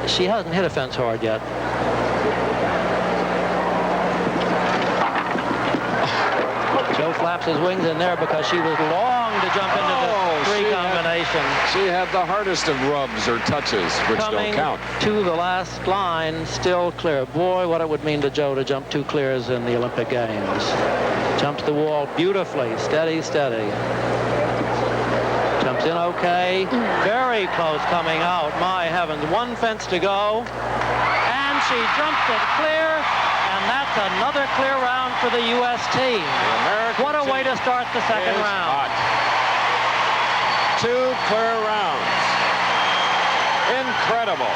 she hasn't hit a fence hard yet. Joe flaps his wings in there because she was long to jump into the three combination. She had the hardest of rubs or touches, which don't count. To the last line, still clear. Boy, what it would mean to Joe to jump 2 clears in the Olympic Games. Jumps the wall beautifully, steady, steady. Jumps in okay. Very close coming out. My heavens, 1 fence to go. And she jumps it clear. And that's another clear round for the U.S. team. What a way to start the second round. Hot. 2 clear rounds. Incredible.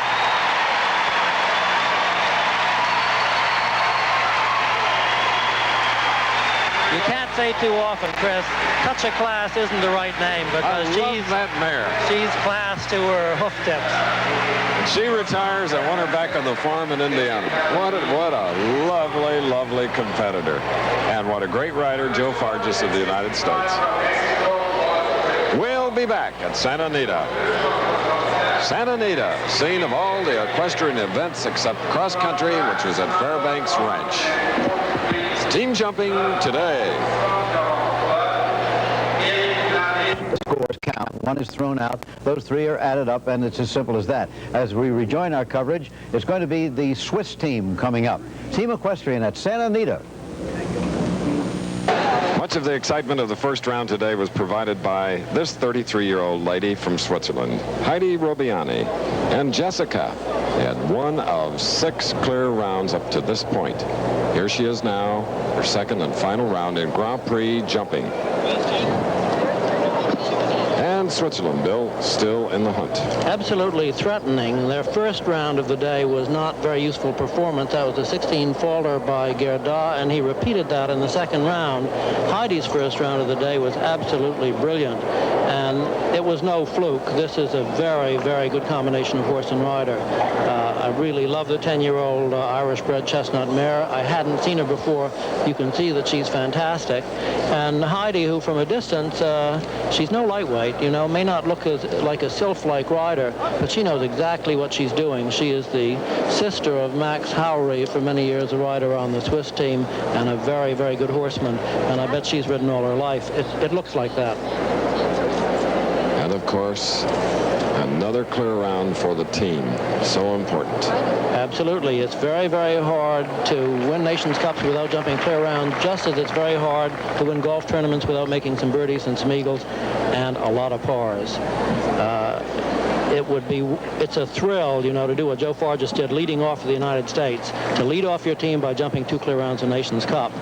You can't say too often, Chris, such a class isn't the right name because she's that mare. She's class to her hoof tips. She retires. I want her back on the farm in Indiana. What a lovely, lovely competitor. And what a great rider, Joe Fargis of the United States. We'll be back at Santa Anita. Santa Anita, scene of all the equestrian events except cross country, which was at Fairbanks Ranch. Team jumping today. The scores count. 1 is thrown out. Those 3 are added up, and it's as simple as that. As we rejoin our coverage, it's going to be the Swiss team coming up. Team Equestrian at Santa Anita. Much of the excitement of the first round today was provided by this 33-year-old lady from Switzerland, Heidi Robiani. And Jessica had 1 of 6 clear rounds up to this point. Here she is now, her second and final round in Grand Prix jumping. And Switzerland, Bill, still in the hunt. Absolutely threatening. Their first round of the day was not very useful performance. That was a 16 faulter by Gerda, and he repeated that in the second round. Heidi's first round of the day was absolutely brilliant, and it was no fluke. This is a very, very good combination of horse and rider. I really love the 10-year-old Irish-bred chestnut mare. I hadn't seen her before. You can see that she's fantastic. And Heidi, who from a distance, she's no lightweight, you know, may not look like a sylph-like rider, but she knows exactly what she's doing. She is the sister of Max Howry, for many years a rider on the Swiss team, and a very, very good horseman. And I bet she's ridden all her life. It looks like that. And of course, another clear round for the team. So important. Absolutely. It's very, very hard to win Nations Cups without jumping clear rounds, just as it's very hard to win golf tournaments without making some birdies and some eagles and a lot of pars. It's a thrill, you know, to do what Joe Fargis did, leading off for the United States, to lead off your team by jumping 2 clear rounds in Nations Cup.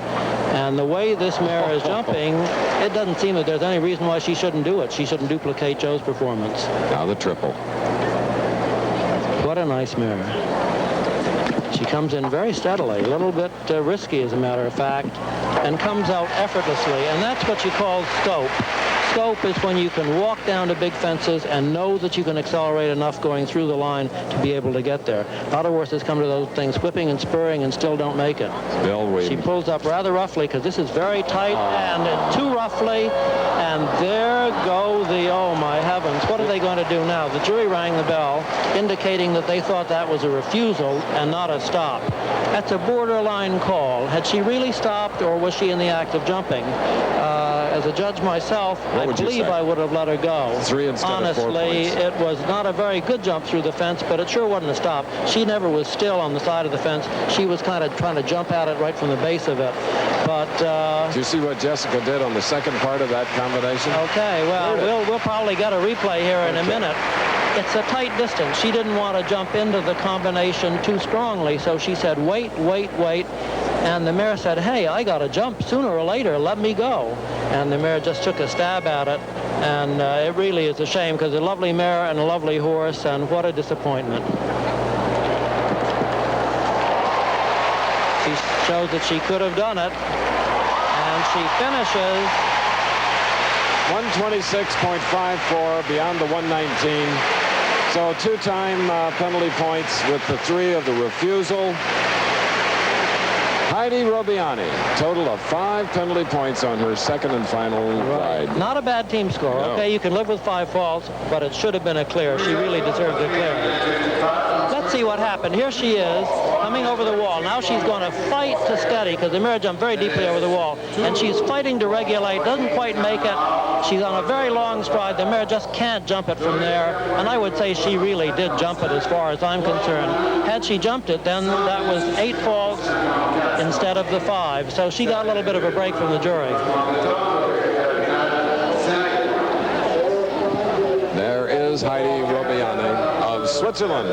And the way this mare is jumping, it doesn't seem that there's any reason why she shouldn't do it. She shouldn't duplicate Joe's performance. Now the triple. What a nice mare. She comes in very steadily, a little bit risky, as a matter of fact, and comes out effortlessly. And that's what you call scope. Scope is when you can walk down to big fences and know that you can accelerate enough going through the line to be able to get there. A lot of horses come to those things whipping and spurring and still don't make it. She pulls up rather roughly because this is very tight and too roughly. And there go the, oh my heavens, what are they going to do now? The jury rang the bell, indicating that they thought that was a refusal and not a stop. That's a borderline call. Had she really stopped, or was she in the act of jumping? As a judge myself, I believe I would have let her go. 3 instead of 4 Honestly, points. it was not a very good jump through the fence, but it sure wasn't a stop. She never was still on the side of the fence. She was kind of trying to jump at it right from the base of it. But do you see what Jessica did on the second part of that combination? Okay, well, we'll probably get a replay here in a minute. It's a tight distance. She didn't want to jump into the combination too strongly, so she said, wait, wait, wait. And the mare said, hey, I got to jump sooner or later. Let me go. And the mare just took a stab at it. And it really is a shame, because a lovely mare and a lovely horse, and what a disappointment. She shows that she could have done it. And she finishes 126.54 beyond the 119. So 2-time penalty points with the 3 of the refusal. Heidi Robiani, total of 5 penalty points on her second and final ride. Not a bad team score. No. Okay, you can live with 5 faults, but it should have been a clear. She really deserved a clear. Let's see see what happened. Here she is, coming over the wall. Now she's going to fight to steady, because the mare jumped very deeply over the wall. And she's fighting to regulate, doesn't quite make it. She's on a very long stride. The mare just can't jump it from there. And I would say she really did jump it as far as I'm concerned. Had she jumped it, then that was 8 faults instead of the 5. So she got a little bit of a break from the jury. There is Heidi Robiani of Switzerland.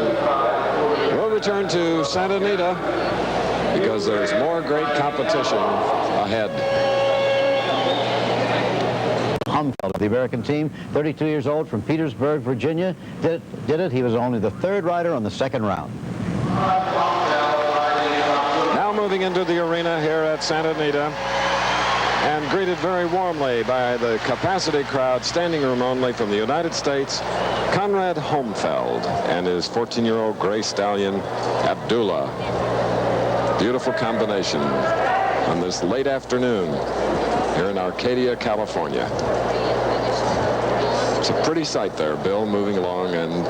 We'll return to Santa Anita because there's more great competition ahead. Humfeld of the American team, 32 years old, from Petersburg, Virginia, did it. He was only the 3rd rider on the 2nd round. Now moving into the arena here at Santa Anita, and greeted very warmly by the capacity crowd, standing room only, from the United States, Conrad Homfeld and his 14-year-old gray stallion, Abdullah. Beautiful combination on this late afternoon here in Arcadia, California. It's a pretty sight there, Bill, moving along and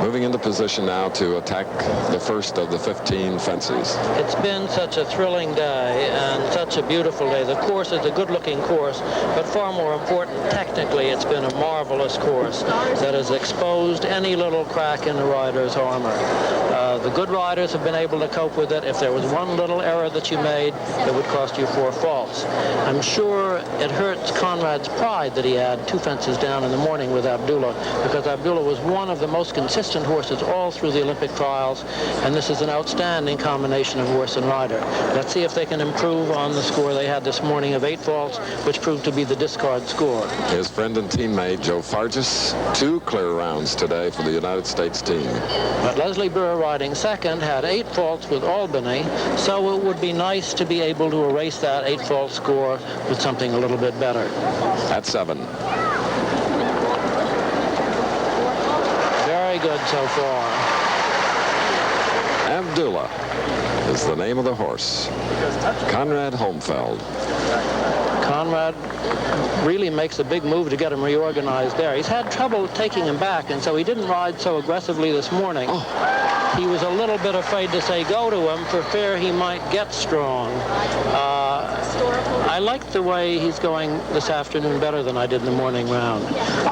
moving into position now to attack the first of the 15 fences. It's been such a thrilling day and such a beautiful day. The course is a good-looking course, but far more important, technically, it's been a marvelous course that has exposed any little crack in the rider's armor. The good riders have been able to cope with it. If there was one little error that you made, it would cost you 4 faults. I'm sure it hurts Conrad's pride that he had 2 fences down in the morning with Abdullah, because Abdullah was one of the most consistent horses all through the Olympic trials, and this is an outstanding combination of horse and rider. Let's see if they can improve on the score they had this morning of 8 faults, which proved to be the discard score. His friend and teammate, Joe Fargis, 2 clear rounds today for the United States team. But Leslie Burr, riding second, had 8 faults with Albany, so it would be nice to be able to erase that 8-fault score with something a little bit better. At 7. Very good so far. Abdullah is the name of the horse. Conrad Homfeld. Conrad really makes a big move to get him reorganized there. He's had trouble taking him back, and so he didn't ride so aggressively this morning. He was a little bit afraid to say go to him for fear he might get strong. I like the way he's going this afternoon better than I did in the morning round.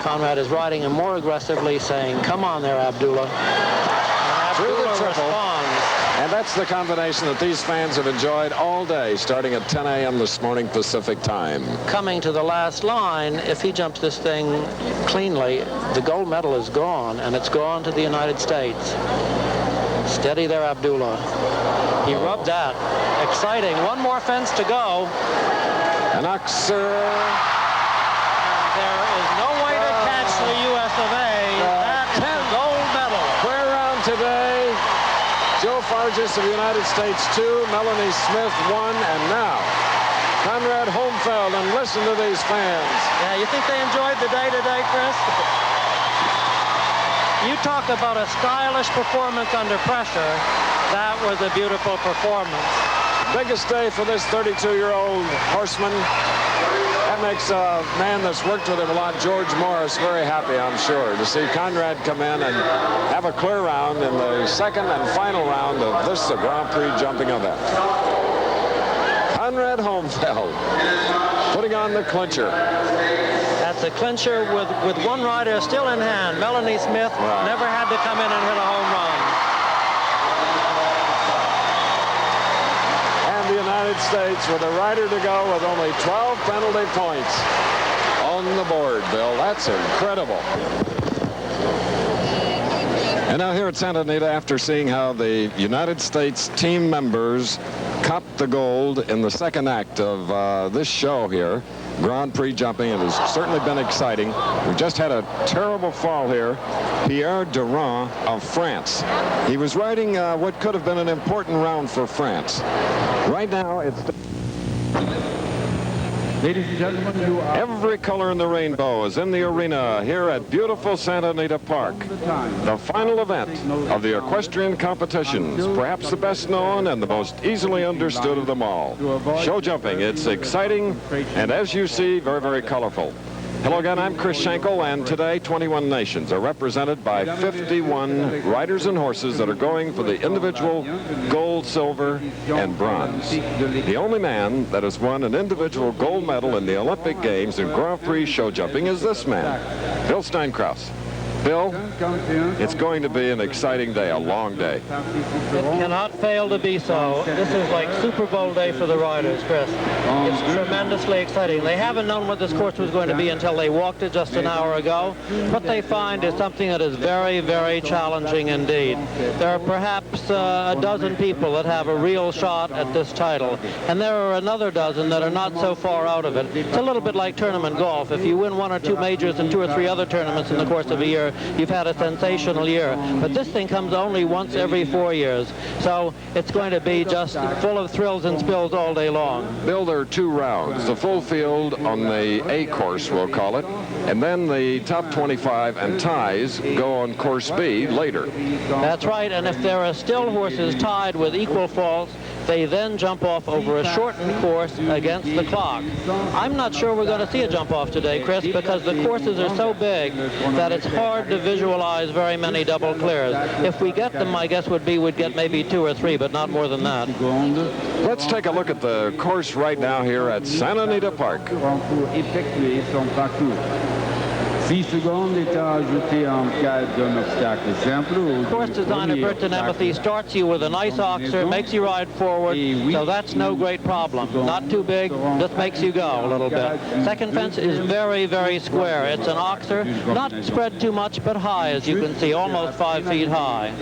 Conrad is riding him more aggressively, saying, come on there, Abdullah. And Abdullah responds. And that's the combination that these fans have enjoyed all day, starting at 10 a.m. this morning Pacific time. Coming to the last line, if he jumps this thing cleanly, the gold medal is gone, and it's gone to the United States. Steady there, Abdullah. He rubbed that. Exciting. One more fence to go. An Oxer. There is no way to catch the U.S. of A. That's the gold medal. Clear round today. Joe Fargis of the United States 2, Melanie Smith 1, and now Conrad Homfeld. And listen to these fans. Yeah, you think they enjoyed the day today, Chris? You talk about a stylish performance under pressure. That was a beautiful performance. Biggest day for this 32-year-old horseman. That makes a man that's worked with him a lot, George Morris, very happy, I'm sure, to see Conrad come in and have a clear round in the second and final round of this Grand Prix jumping event. Conrad Homfeld putting on the clincher. That's a clincher with one rider still in hand. Melanie Smith never had to come in and hit a home run. And the United States with a rider to go with only 12 penalty points on the board, Bill. That's incredible. And now here at Santa Anita, after seeing how the United States team members copped the gold in the second act of this show here, Grand Prix jumping, it has certainly been exciting. We just had a terrible fall here. Pierre Durand of France. He was riding what could have been an important round for France. Right now, it's... Ladies and gentlemen, you are... Every color in the rainbow is in the arena here at beautiful Santa Anita Park. The final event of the equestrian competitions, perhaps the best known and the most easily understood of them all. Show jumping. It's exciting and, as you see, very, very colorful. Hello again, I'm Chris Schenkel, and today 21 nations are represented by 51 riders and horses that are going for the individual gold, silver, and bronze. The only man that has won an individual gold medal in the Olympic Games in Grand Prix show jumping is this man, Bill Steinkraus. Bill, it's going to be an exciting day, a long day. It cannot fail to be so. This is like Super Bowl day for the riders, Chris. It's tremendously exciting. They haven't known what this course was going to be until they walked it just an hour ago. What they find is something that is very, very challenging indeed. There are perhaps a dozen people that have a real shot at this title, and there are another dozen that are not so far out of it. It's a little bit like tournament golf. If you win one or two majors and two or three other tournaments in the course of a year, you've had a sensational year. But this thing comes only once every 4 years. So it's going to be just full of thrills and spills all day long. Bill, there are 2 rounds. The full field on the A course, we'll call it, and then the top 25 and ties go on course B later. That's right, and if there are still horses tied with equal faults, they then jump off over a shortened course against the clock. I'm not sure we're going to see a jump off today, Chris, because the courses are so big that it's hard to visualize very many double clears. If we get them, my guess would be we'd get maybe 2 or 3, but not more than that. Let's take a look at the course right now here at Santa Anita Park. 6 secondes est ajoutée en cas d'un obstacle simple. Course designer Bert Denemeth starts you with a nice oxer, makes you ride forward, so that's no great problem. Not too big, just makes you go a little bit. Second fence is very, very square. It's an oxer, not spread too much, but high, as you can see, almost 5 feet high.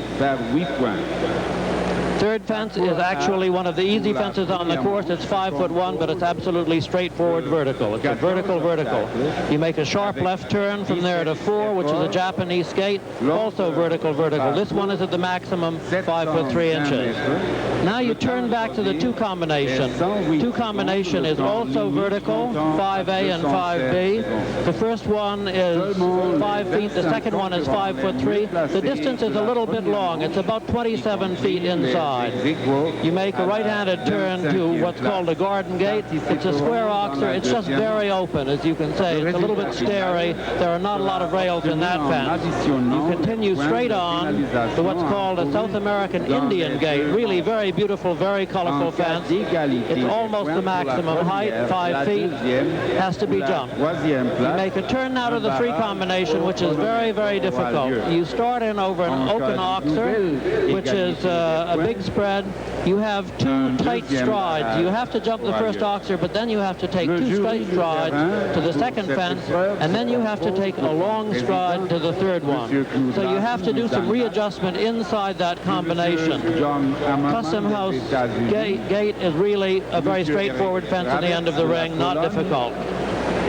Third fence is actually one of the easy fences on the course. It's 5'1", but it's absolutely straightforward vertical. It's a vertical. You make a sharp left turn from there to 4, which is a Japanese skate, also vertical. This one is at the maximum 5'3" inches. Now you turn back to the 2 combination. 2 combination is also vertical, 5A and 5B. The first one is 5 feet. The second one is 5'3". The distance is a little bit long. It's about 27 feet inside. You make a right-handed turn to what's called a garden gate. It's a square oxer. It's just very open, as you can say. It's a little bit starry. There are not a lot of rails in that fence. You continue straight on to what's called a South American Indian gate. Really very beautiful, very colorful fence. It's almost the maximum height, 5 feet. Has to be jumped. You make a turn now to the 3 combination, which is very, very difficult. You start in over an open oxer, which is a big spread. You have 2 tight strides. You have to jump the first oxer, but then you have to take 2 straight strides to the second fence, and then you have to take a long stride to the third one. So you have to do some readjustment inside that combination. Custom House gate is really a very straightforward fence at the end of the ring, not difficult.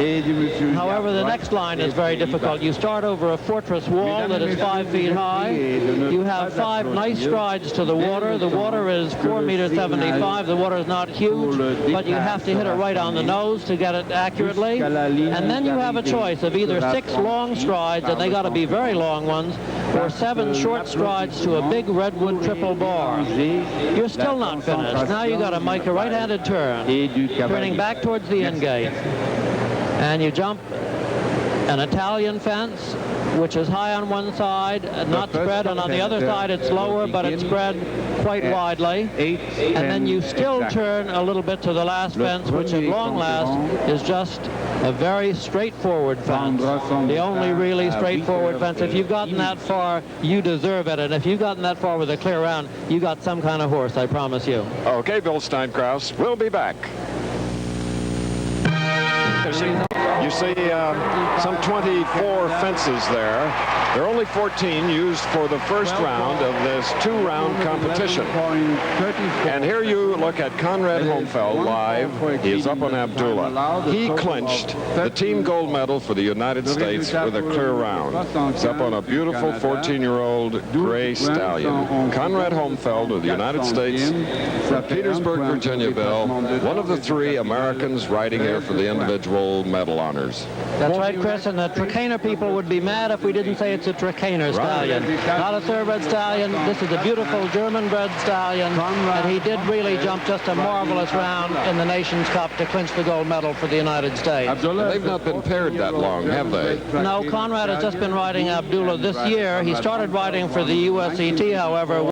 However, the next line is very difficult. You start over a fortress wall that is 5 feet high. You have 5 nice strides to the water. The water is 4.75 meters. The water is not huge, but you have to hit it right on the nose to get it accurately. And then you have a choice of either 6 long strides, and they got to be very long ones, or 7 short strides to a big redwood triple bar. You're still not finished. Now you got to make a right-handed turn, turning back towards the end gate. And you jump an Italian fence, which is high on one side, not spread, and on the other side it's lower, but it's spread quite widely. And then you still turn a little bit to the last fence, which at long last is just a very straightforward fence. The only really straightforward fence. If you've gotten that far, you deserve it. And if you've gotten that far with a clear round, you got some kind of horse, I promise you. Okay, Bill Steinkraus, we'll be back. You see some 24 fences there. There are only 14 used for the first round of this 2-round competition. And here you look at Conrad Homfeld live. He is up on Abdullah. He clinched the team gold medal for the United States with a clear round. He's up on a beautiful 14-year-old gray stallion. Conrad Homfeld of the United States from Petersburg, Virginia, Bill. One of the 3 Americans riding here for the individual gold medal honors. That's right, Chris, and the Trakehner people would be mad if we didn't say it's a Trakehner stallion. Not a thoroughbred stallion. This is a beautiful German-bred stallion, and he did really jump just a marvelous round in the Nations Cup to clinch the gold medal for the United States. They've not been paired that long, have they? No, Conrad has just been riding Abdullah this year. He started riding for the USET, however,